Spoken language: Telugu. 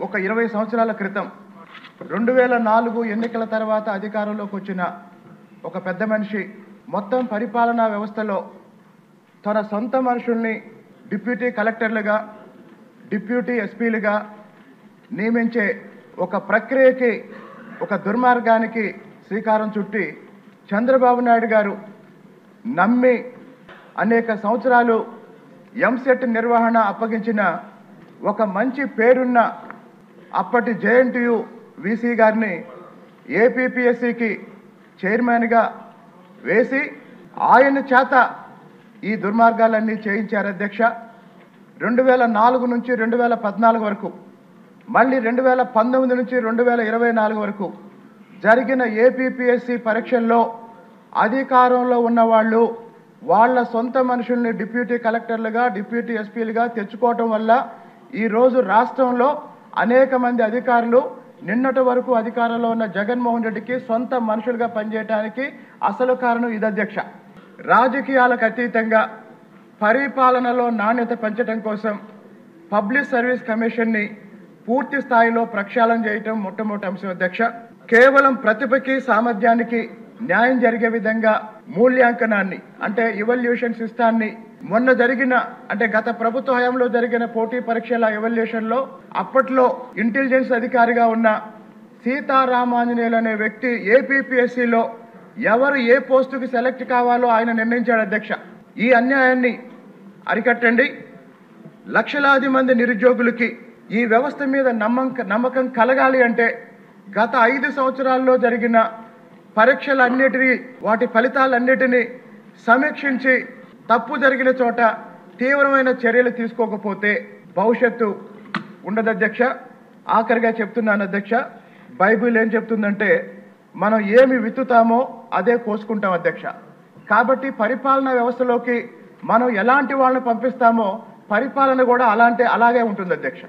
ఒక 20 సంవత్సరాల క్రితం 2004 ఎన్నికల తర్వాత అధికారంలోకి వచ్చిన ఒక పెద్ద మనిషి మొత్తం పరిపాలనా వ్యవస్థలో తన సొంత మనుషుల్ని డిప్యూటీ కలెక్టర్లుగా, డిప్యూటీ ఎస్పీలుగా నియమించే ఒక ప్రక్రియకి, ఒక దుర్మార్గానికి శ్రీకారం చుట్టి చంద్రబాబు నాయుడు గారు నమ్మి అనేక సంవత్సరాలు ఎంసెట్ నిర్వహణ అప్పగించిన ఒక మంచి పేరున్న అప్పటి జేఎన్టీయూ వీసీ గారిని ఏపీపీఎస్సీకి చైర్మన్గా వేసి ఆయన చేత ఈ దుర్మార్గాలన్నీ చేయించారు అధ్యక్ష. 2004 నుంచి 2014 వరకు, మళ్ళీ 2019 నుంచి 2024 వరకు జరిగిన ఏపీపీఎస్సీ పరీక్షల్లో అధికారంలో ఉన్న వాళ్ళు వాళ్ళ సొంత మనుషుల్ని డిప్యూటీ కలెక్టర్లుగా, డిప్యూటీ ఎస్పీలుగా తెచ్చుకోవటం వల్ల ఈరోజు రాష్ట్రంలో అనేక మంది అధికారులు నిన్నటి వరకు అధికారంలో ఉన్న జగన్మోహన్ రెడ్డికి సొంత మనుషులుగా పనిచేయడానికి అసలు కారణం ఇది అధ్యక్ష. రాజకీయాలకు అతీతంగా పరిపాలనలో నాణ్యత పెంచడం కోసం పబ్లిక్ సర్వీస్ కమిషన్ని పూర్తి స్థాయిలో ప్రక్షాళన చేయటం మొట్టమొదటి అంశం అధ్యక్ష. కేవలం ప్రతిభకి, సామర్థ్యానికి న్యాయం జరిగే విధంగా మూల్యాంకనాన్ని, అంటే ఇవల్యూషన్ సిస్టాన్ని మొన్న జరిగిన, అంటే గత ప్రభుత్వ హయాంలో జరిగిన పోటీ పరీక్షల ఎవల్యూషన్లో అప్పట్లో ఇంటెలిజెన్స్ అధికారిగా ఉన్న సీతారామాంజనేయులు అనే వ్యక్తి ఏపీపీఎస్సీలో ఎవరు ఏ పోస్టుకి సెలెక్ట్ కావాలో ఆయన నిర్ణయించాడు అధ్యక్ష. ఈ అన్యాయాన్ని అరికట్టండి. లక్షలాది మంది నిరుద్యోగులకి ఈ వ్యవస్థ మీద నమ్మకం కలగాలి అంటే గత 5 సంవత్సరాల్లో జరిగిన పరీక్షలన్నిటినీ, వాటి ఫలితాలన్నిటినీ సమీక్షించి తప్పు జరిగిన చోట తీవ్రమైన చర్యలు తీసుకోకపోతే భవిష్యత్తు ఉండదు అధ్యక్ష. ఆఖరిగా చెప్తున్నాను అధ్యక్ష, బైబిల్ ఏం చెప్తుందంటే మనం ఏమి విత్తుతామో అదే కోసుకుంటాం అధ్యక్ష. కాబట్టి పరిపాలనా వ్యవస్థలోకి మనం ఎలాంటి వాళ్ళని పంపిస్తామో పరిపాలన కూడా అలాగే ఉంటుంది అధ్యక్ష.